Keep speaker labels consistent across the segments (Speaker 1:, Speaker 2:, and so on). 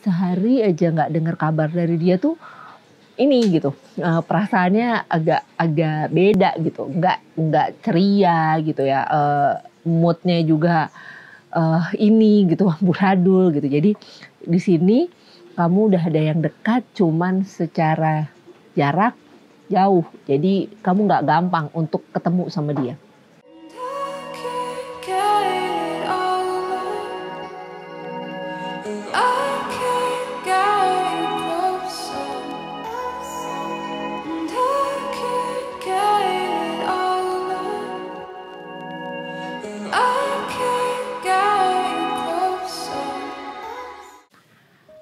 Speaker 1: sehari aja nggak dengar kabar dari dia tuh ini gitu, perasaannya agak beda gitu, nggak ceria gitu ya, moodnya juga ini gitu amburadul gitu. Jadi di sini kamu udah ada yang dekat, cuman secara jarak jauh. Jadi kamu nggak gampang untuk ketemu sama dia.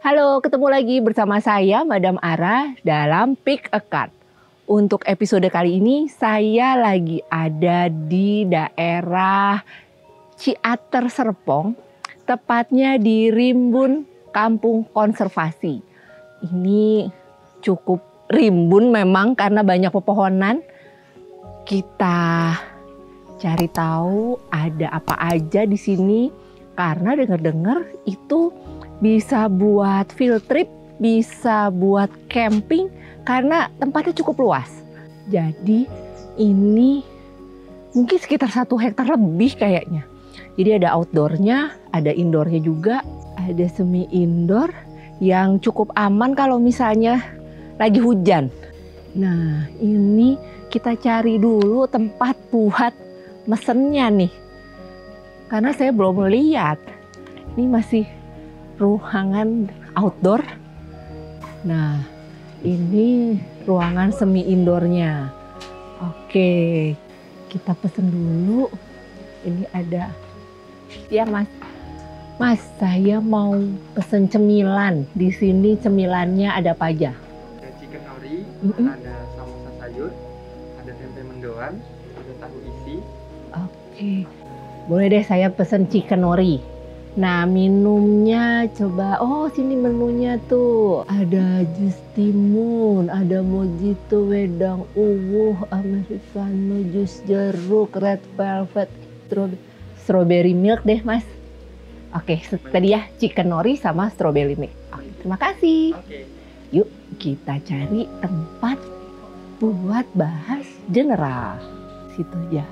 Speaker 1: Halo, ketemu lagi bersama saya Madam Ara dalam Pick a Card. Untuk episode kali ini saya lagi ada di daerah Ciater Serpong, tepatnya di Rimbun Kampung Konservasi. Ini cukup rimbun memang karena banyak pepohonan. Kita cari tahu ada apa aja di sini karena dengar-dengar itu bisa buat field trip, bisa buat camping karena tempatnya cukup luas. Jadi ini mungkin sekitar 1 hektar lebih kayaknya. Jadi ada outdoornya, ada indoornya juga, ada semi indoor yang cukup aman kalau misalnya lagi hujan. Nah ini kita cari dulu tempat buat mesennya nih. Karena saya belum lihat, ini masih ruangan outdoor. Nah, ini ruangan semi indoornya. Oke, kita pesen dulu. Ini ada, ya Mas. Mas, saya mau pesen cemilan. Di sini cemilannya ada apa aja?
Speaker 2: Ada chicken nori, ada samosa sayur, ada tempe mendoan, ada tahu isi.
Speaker 1: Oke, boleh deh saya pesen chicken nori. Nah minumnya coba, oh sini menunya tuh ada jus timun, ada mojito, wedang uwuh, americano, jus jeruk, red velvet, strawberry milk deh Mas. Oke, tadi ya chicken nori sama strawberry milk. Oke, terima kasih.
Speaker 2: Oke.
Speaker 1: Yuk kita cari tempat buat bahas general. Situ aja.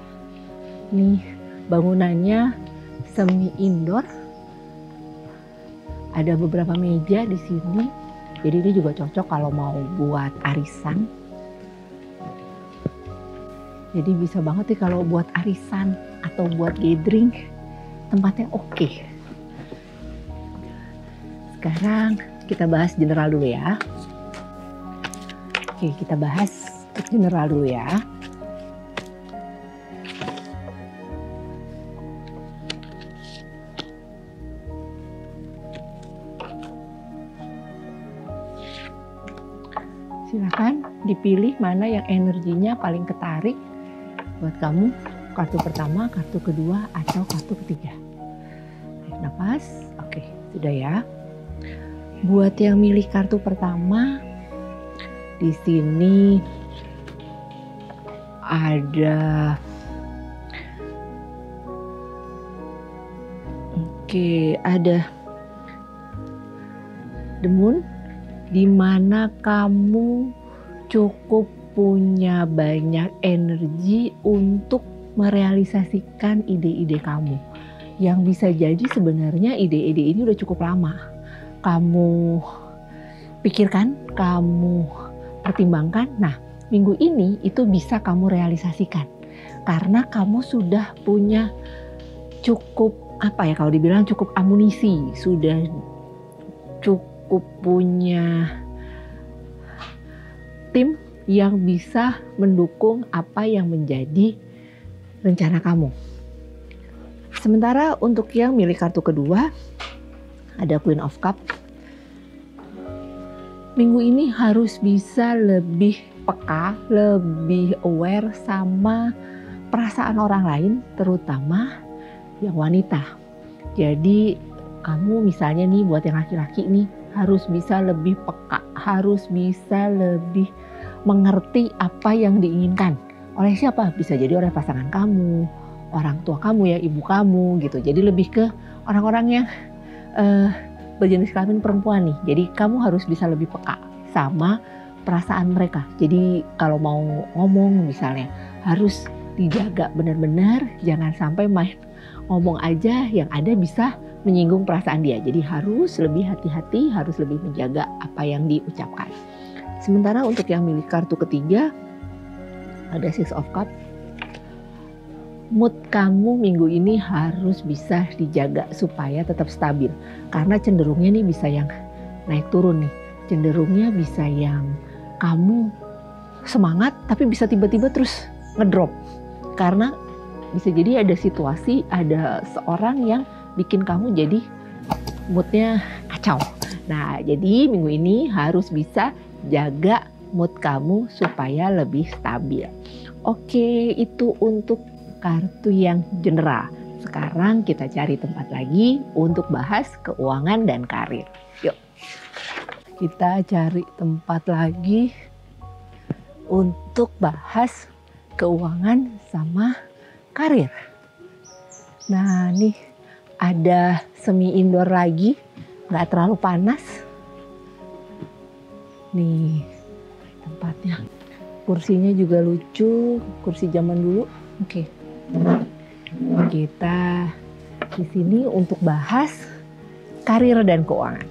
Speaker 1: Nih bangunannya semi indoor. Ada beberapa meja di sini, jadi ini juga cocok kalau mau buat arisan. Jadi bisa banget nih kalau buat arisan atau buat gathering, tempatnya oke. Sekarang kita bahas general dulu ya. Oke, kita bahas general dulu ya. Silakan dipilih mana yang energinya paling ketarik buat kamu, kartu pertama, kartu kedua, atau kartu ketiga. Tarik nafas, oke, sudah ya. Buat yang milih kartu pertama, di sini ada, ada The Moon, di mana kamu cukup punya banyak energi untuk merealisasikan ide-ide kamu. Yang bisa jadi sebenarnya ide-ide ini udah cukup lama kamu pikirkan, kamu pertimbangkan. Nah, minggu ini itu bisa kamu realisasikan karena kamu sudah punya cukup, apa ya kalau dibilang, cukup amunisi, sudah cukup punya tim yang bisa mendukung apa yang menjadi rencana kamu. Sementara untuk yang milih kartu kedua, ada Queen of Cup. Minggu ini harus bisa lebih peka, lebih aware sama perasaan orang lain, terutama yang wanita. Jadi kamu misalnya nih buat yang laki-laki nih, harus bisa lebih peka, harus bisa lebih mengerti apa yang diinginkan. Oleh siapa? Bisa jadi oleh pasangan kamu, orang tua kamu ya, ibu kamu gitu. Jadi lebih ke orang-orang yang berjenis kelamin perempuan nih. Jadi kamu harus bisa lebih peka sama perasaan mereka. Jadi kalau mau ngomong misalnya harus dijaga benar-benar, jangan sampai main ngomong aja yang ada bisa menyinggung perasaan dia. Jadi harus lebih hati-hati, harus lebih menjaga apa yang diucapkan. Sementara untuk yang milik kartu ketiga ada Six of Cups. Mood kamu minggu ini harus bisa dijaga supaya tetap stabil. Karena cenderungnya nih bisa yang naik turun nih. Cenderungnya bisa yang kamu semangat tapi bisa tiba-tiba terus ngedrop. Karena bisa jadi ada situasi, ada seorang yang bikin kamu jadi moodnya kacau. Nah, jadi minggu ini harus bisa jaga mood kamu supaya lebih stabil. Oke, itu untuk kartu yang general. Sekarang kita cari tempat lagi untuk bahas keuangan dan karir. Yuk, kita cari tempat lagi untuk bahas keuangan sama karir. Nah, nih ada semi indoor lagi, nggak terlalu panas. Nih tempatnya, kursinya juga lucu, kursi zaman dulu. Oke. Kita di sini untuk bahas karir dan keuangan.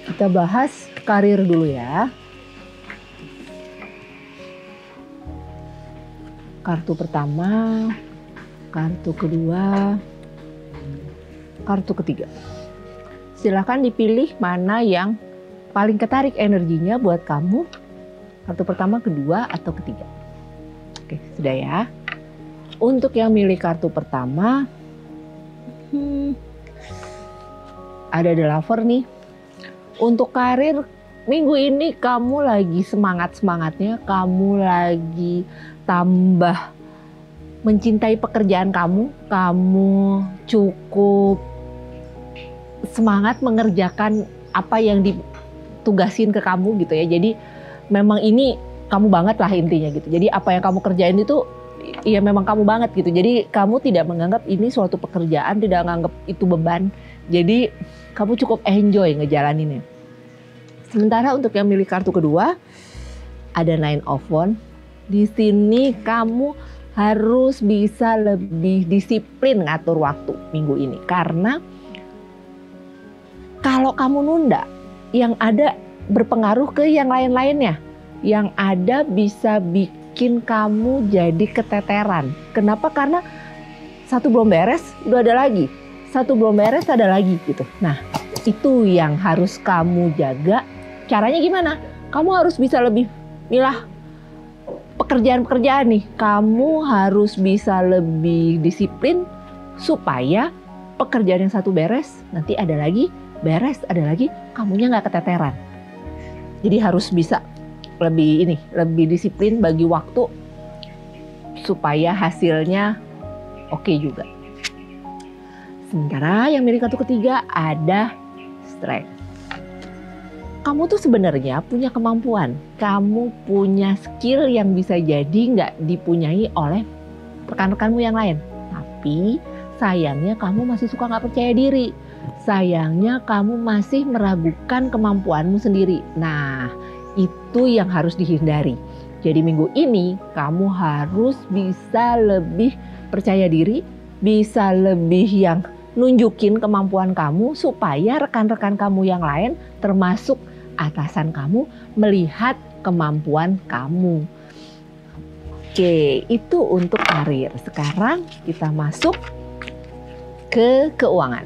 Speaker 1: Kita bahas karir dulu ya. Kartu pertama, kartu kedua, kartu ketiga. Silakan dipilih mana yang paling ketarik energinya buat kamu. Kartu pertama, kedua, atau ketiga. Oke, sudah ya. Untuk yang milih kartu pertama, ada The Lover nih. Untuk karir, minggu ini kamu lagi semangat-semangatnya, kamu lagi tambah mencintai pekerjaan kamu cukup semangat mengerjakan apa yang ditugasin ke kamu gitu ya. Jadi memang ini kamu banget lah intinya gitu. Jadi apa yang kamu kerjain itu ya memang kamu banget gitu. Jadi kamu tidak menganggap ini suatu pekerjaan, tidak menganggap itu beban. Jadi kamu cukup enjoy ngejalaninnya. Sementara untuk yang milih kartu kedua ada Nine of Wands. Di sini kamu harus bisa lebih disiplin ngatur waktu minggu ini. Karena kalau kamu nunda, yang ada berpengaruh ke yang lain-lainnya. Yang ada bisa bikin kamu jadi keteteran. Kenapa? Karena satu belum beres, udah ada lagi. Satu belum beres, ada lagi gitu. Nah, itu yang harus kamu jaga. Caranya gimana? Kamu harus bisa lebih milah pekerjaan-pekerjaan nih. Kamu harus bisa lebih disiplin supaya pekerjaan yang satu beres, nanti ada lagi, beres, ada lagi, kamunya nggak keteteran. Jadi harus bisa lebih disiplin bagi waktu supaya hasilnya oke juga. Sementara yang milih kartu ketiga ada Strength. Kamu tuh sebenarnya punya kemampuan, kamu punya skill yang bisa jadi nggak dipunyai oleh rekan-rekanmu yang lain. Tapi sayangnya kamu masih suka nggak percaya diri. Sayangnya kamu masih meragukan kemampuanmu sendiri. Nah, itu yang harus dihindari. Jadi minggu ini kamu harus bisa lebih percaya diri, bisa lebih yang nunjukin kemampuan kamu supaya rekan-rekan kamu yang lain termasuk atasan kamu melihat kemampuan kamu. Oke, itu untuk karir. Sekarang kita masuk ke keuangan.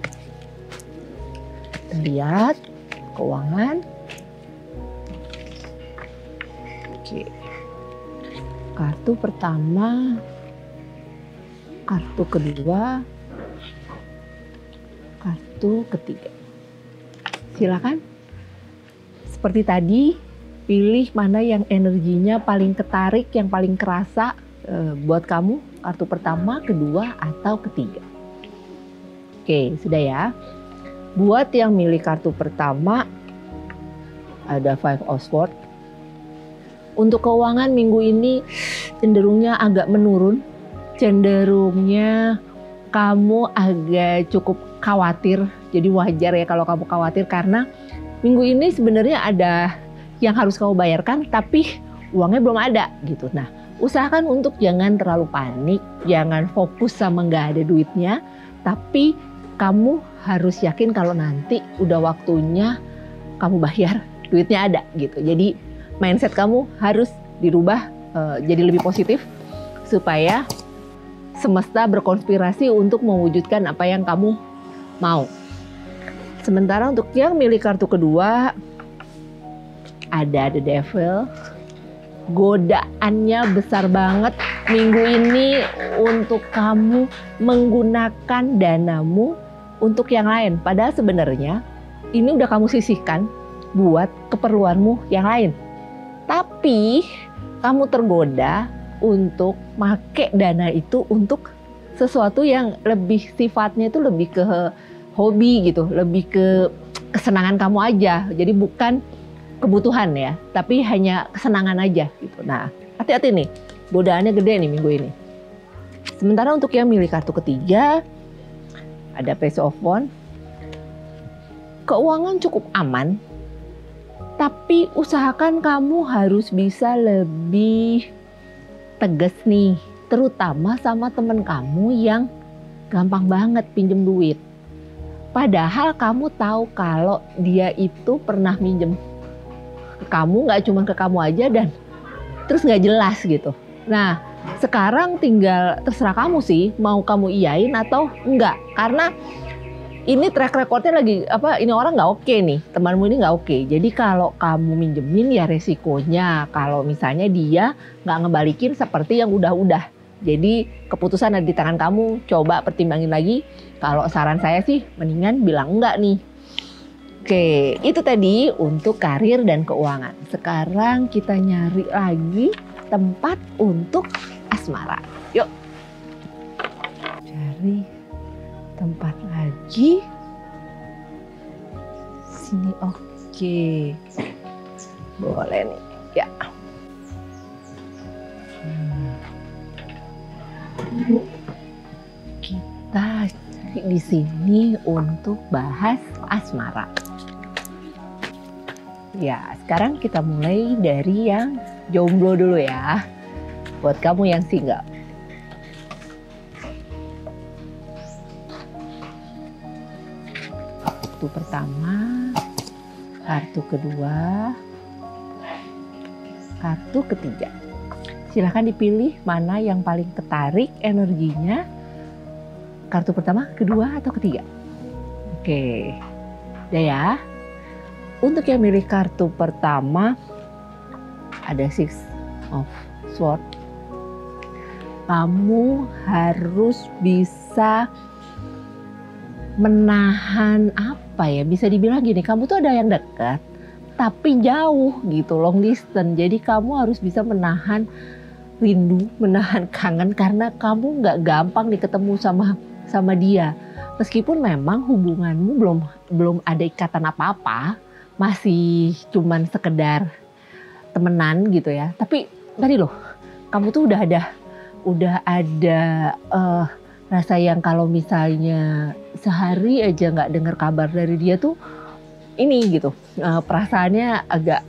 Speaker 1: Kita lihat keuangan. Oke. Kartu pertama, kartu kedua, kartu ketiga. Silakan. Seperti tadi, pilih mana yang energinya paling ketarik, yang paling kerasa buat kamu. Kartu pertama, kedua, atau ketiga. Oke, sudah ya. Buat yang milih kartu pertama, ada Five of Swords. Untuk keuangan minggu ini cenderungnya agak menurun. Cenderungnya kamu agak cukup khawatir Jadi wajar ya kalau kamu khawatir karena minggu ini sebenarnya ada yang harus kamu bayarkan tapi uangnya belum ada gitu. Nah, usahakan untuk jangan terlalu panik, jangan fokus sama nggak ada duitnya, tapi kamu harus yakin kalau nanti udah waktunya kamu bayar, duitnya ada gitu. Jadi mindset kamu harus dirubah jadi lebih positif supaya semesta berkonspirasi untuk mewujudkan apa yang kamu mau. Sementara untuk yang milih kartu kedua, ada The Devil. Godaannya besar banget minggu ini untuk kamu menggunakan danamu untuk yang lain. Padahal sebenarnya ini udah kamu sisihkan buat keperluanmu yang lain. Tapi kamu tergoda untuk make dana itu untuk sesuatu yang lebih sifatnya itu lebih ke hobi gitu, lebih ke kesenangan kamu aja. Jadi bukan kebutuhan ya, tapi hanya kesenangan aja gitu. Nah, hati-hati nih, godaannya gede nih minggu ini. Sementara untuk yang milih kartu ketiga, ada Page of Wands. Keuangan cukup aman, tapi usahakan kamu harus bisa lebih tegas nih, terutama sama temen kamu yang gampang banget pinjem duit. Padahal kamu tahu kalau dia itu pernah minjem ke kamu, nggak cuma ke kamu aja dan terus nggak jelas gitu. Nah, sekarang tinggal terserah kamu sih, mau kamu iyain atau enggak. Karena ini track recordnya lagi ini orang nggak oke nih, temanmu ini nggak oke. Jadi kalau kamu minjemin ya resikonya kalau misalnya dia nggak ngebalikin seperti yang udah-udah. Jadi keputusan ada di tangan kamu, coba pertimbangin lagi. Kalau saran saya sih mendingan bilang enggak nih. Oke, itu tadi untuk karir dan keuangan. Sekarang kita nyari lagi tempat untuk asmara. Yuk. Cari tempat lagi. Sini oke. Boleh nih. Ya. Kita di sini untuk bahas asmara. Ya, sekarang kita mulai dari yang jomblo dulu ya. Buat kamu yang single. Kartu pertama, kartu kedua, kartu ketiga. Silahkan dipilih mana yang paling ketarik energinya. Kartu pertama, kedua, atau ketiga. Oke, udah ya. Untuk yang milih kartu pertama, ada Six of Swords. Kamu harus bisa menahan bisa dibilang gini, kamu tuh ada yang dekat, tapi jauh gitu, long distance. Jadi kamu harus bisa menahan rindu, menahan kangen karena kamu nggak gampang nih ketemu sama dia. Meskipun memang hubunganmu belum ada ikatan apa-apa, masih cuman sekedar temenan gitu ya. Tapi tadi loh, kamu tuh udah ada rasa yang kalau misalnya sehari aja nggak dengar kabar dari dia tuh ini gitu, perasaannya agak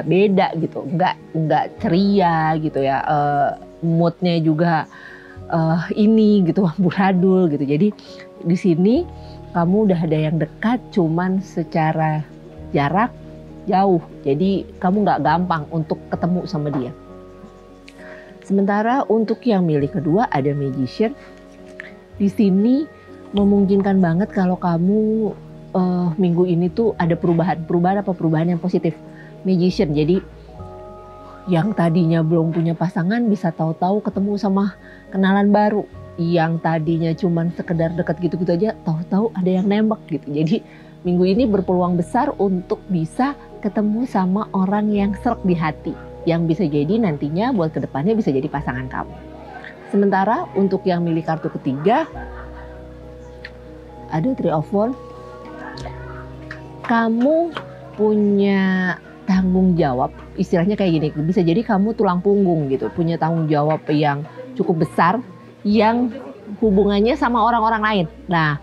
Speaker 1: beda gitu, nggak ceria gitu ya, moodnya juga ini gitu amburadul gitu. Jadi di sini kamu udah ada yang dekat, cuman secara jarak jauh. Jadi kamu nggak gampang untuk ketemu sama dia. Sementara untuk yang milih kedua ada Magician. Di sini memungkinkan banget kalau kamu minggu ini tuh ada perubahan yang positif. Magician, jadi yang tadinya belum punya pasangan bisa tahu-tahu ketemu sama kenalan baru. Yang tadinya cuman sekedar dekat gitu-gitu aja, tahu-tahu ada yang nembak gitu. Jadi minggu ini berpeluang besar untuk bisa ketemu sama orang yang serk di hati, yang bisa jadi nantinya buat kedepannya bisa jadi pasangan kamu. Sementara untuk yang milih kartu ketiga, ada Three of Wands. Kamu punya tanggung jawab, istilahnya kayak gini, bisa jadi kamu tulang punggung gitu, punya tanggung jawab yang cukup besar yang hubungannya sama orang-orang lain. Nah,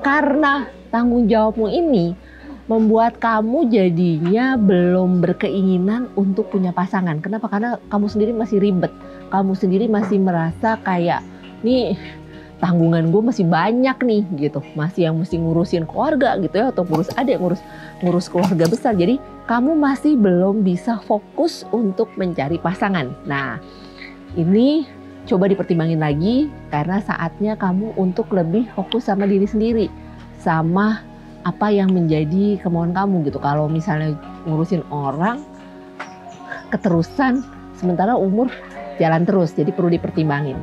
Speaker 1: karena tanggung jawabmu ini membuat kamu jadinya belum berkeinginan untuk punya pasangan. Kenapa? Karena kamu sendiri masih ribet. Kamu sendiri masih merasa kayak, nih tanggungan gue masih banyak nih gitu. Masih yang mesti ngurusin keluarga gitu ya. Atau ngurus adik, ngurus keluarga besar. Jadi kamu masih belum bisa fokus untuk mencari pasangan. Nah, ini coba dipertimbangin lagi. Karena saatnya kamu untuk lebih fokus sama diri sendiri. Sama apa yang menjadi kemauan kamu gitu. Kalau misalnya ngurusin orang keterusan, sementara umur jalan terus, jadi perlu dipertimbangin.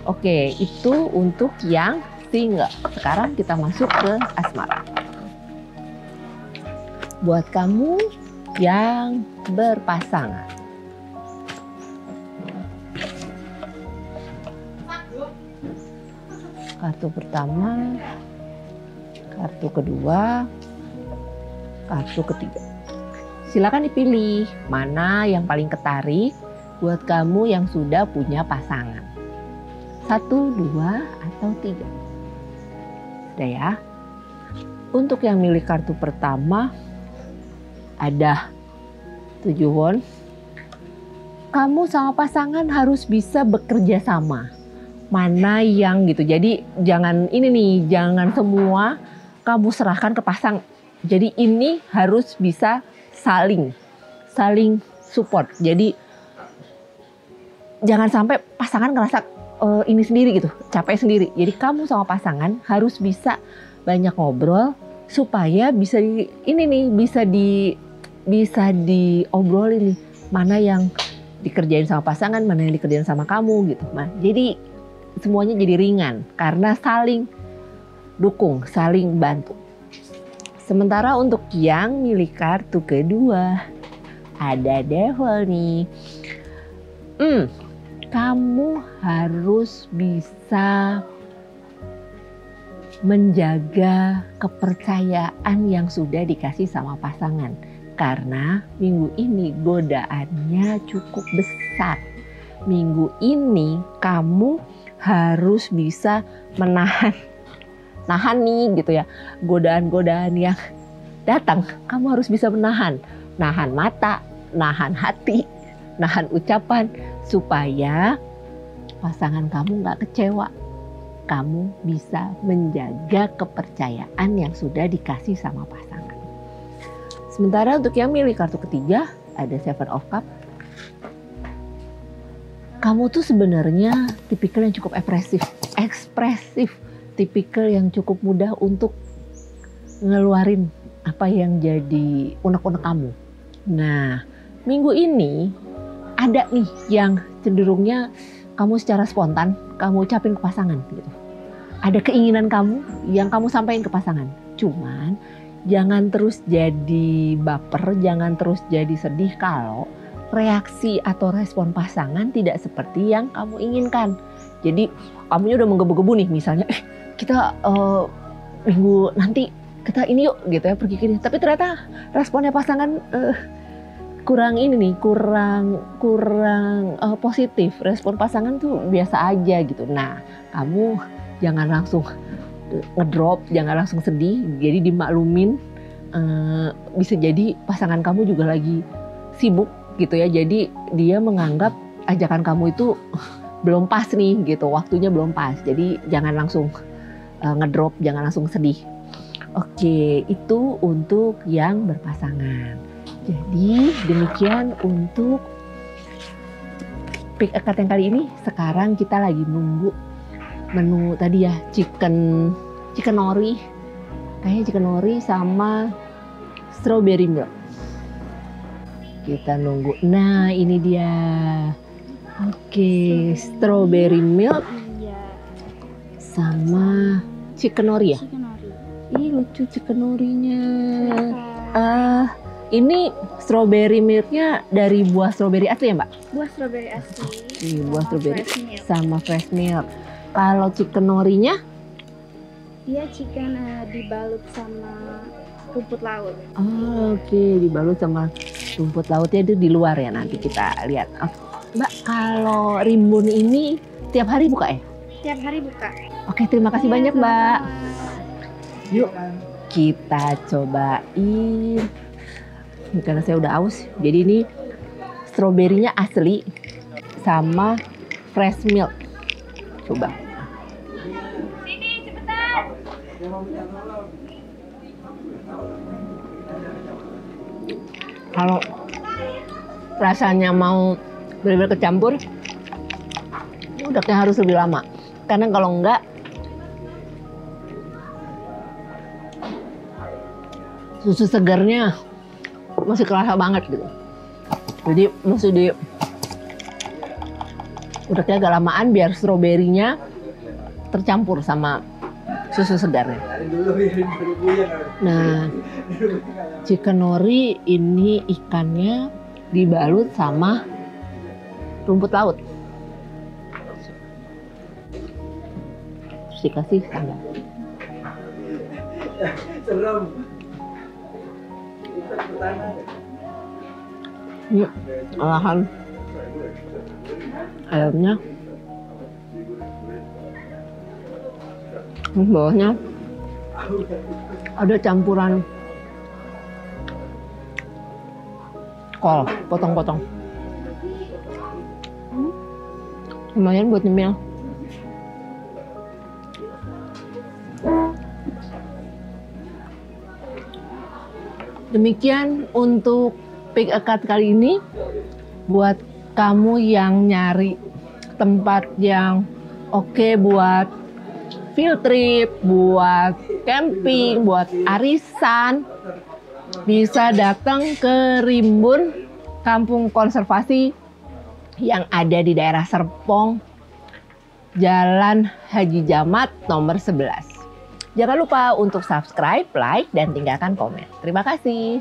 Speaker 1: Oke, itu untuk yang single. Sekarang kita masuk ke asmara. Buat kamu yang berpasangan, kartu pertama, kartu kedua, kartu ketiga. Silakan dipilih mana yang paling ketarik buat kamu yang sudah punya pasangan. 1, 2, atau 3. Sudah ya. Untuk yang milih kartu pertama ada 7 won. Kamu sama pasangan harus bisa bekerja sama. Mana yang gitu. Jadi jangan ini nih, jangan semua kamu serahkan ke pasang. Jadi ini harus bisa saling support. Jadi jangan sampai pasangan ngerasa ini sendiri gitu, capek sendiri. Jadi kamu sama pasangan harus bisa banyak ngobrol supaya bisa bisa diobrolin nih, mana yang dikerjain sama pasangan, mana yang dikerjain sama kamu gitu. Nah, jadi semuanya jadi ringan karena saling dukung, saling bantu. Sementara untuk yang milih kartu kedua ada Devil nih. Kamu harus bisa menjaga kepercayaan yang sudah dikasih sama pasangan. Karena minggu ini godaannya cukup besar. Minggu ini kamu harus bisa nahan nih gitu ya, godaan-godaan yang datang. Kamu harus bisa nahan mata, nahan hati, nahan ucapan, supaya pasangan kamu gak kecewa. Kamu bisa menjaga kepercayaan yang sudah dikasih sama pasangan. Sementara untuk yang milih kartu ketiga ada Seven of Cups. Kamu tuh sebenarnya tipikal yang cukup ekspresif, tipikal yang cukup mudah untuk ngeluarin apa yang jadi unek-unek kamu. Nah, minggu ini ada nih yang cenderungnya kamu secara spontan kamu ucapin ke pasangan gitu. Ada keinginan kamu yang kamu sampaikan ke pasangan. Cuman jangan terus jadi baper, jangan terus jadi sedih kalau reaksi atau respon pasangan tidak seperti yang kamu inginkan. Jadi kamunya udah menggebu-gebu nih, misalnya kita minggu nanti kita ini yuk gitu ya, pergi gini. Tapi ternyata responnya pasangan kurang positif. Respon pasangan tuh biasa aja gitu. Nah, kamu jangan langsung ngedrop, jangan langsung sedih. Jadi dimaklumin, bisa jadi pasangan kamu juga lagi sibuk gitu ya. Jadi dia menganggap ajakan kamu itu belum pas nih gitu, waktunya belum pas. Jadi jangan langsung ngedrop, jangan langsung sedih. Oke, itu untuk yang berpasangan. Jadi demikian untuk pick a card yang kali ini. Sekarang kita lagi nunggu menu tadi ya, chicken nori. Kayaknya chicken nori sama strawberry milk. Kita nunggu. Nah, ini dia. Oke, strawberry milk sama chicken nori ya? Ih, lucu chicken norinya. Ini strawberry milknya dari buah strawberry asli ya, Mbak?
Speaker 3: Buah strawberry asli.
Speaker 1: Buah strawberry sama fresh milk. Kalau chicken norinya?
Speaker 3: Dia chicken dibalut sama rumput laut.
Speaker 1: Oke, dibalut sama rumput lautnya itu di luar ya, nanti kita lihat. Mbak, kalau Rimbun ini tiap hari buka ya?
Speaker 3: Tiap hari buka.
Speaker 1: Oke, terima kasih banyak, Mbak. Yuk, kita cobain. Karena saya udah aus, jadi ini stroberinya asli sama fresh milk. Coba.
Speaker 3: Sini cepetan.
Speaker 1: Kalau rasanya mau benar-benar kecampur, udaknya harus lebih lama. Karena kalau enggak, susu segarnya masih kerasa banget gitu. Jadi mesti di udaknya agak lamaan biar stroberinya tercampur sama susu segarnya. Nah, chicken nori ini ikannya dibalut sama rumput laut. Terus dikasih sambal.
Speaker 2: Serem.
Speaker 1: Ini olahan ayamnya. Bawahnya ada campuran kol, potong-potong. Lumayan buat nyemil. Demikian untuk Pick a Card kali ini. Buat kamu yang nyari tempat yang oke buat field trip, buat camping, buat arisan, bisa datang ke Rimbun, kampung konservasi yang ada di daerah Serpong, Jalan Haji Jamat nomor 11. Jangan lupa untuk subscribe, like, dan tinggalkan komen. Terima kasih.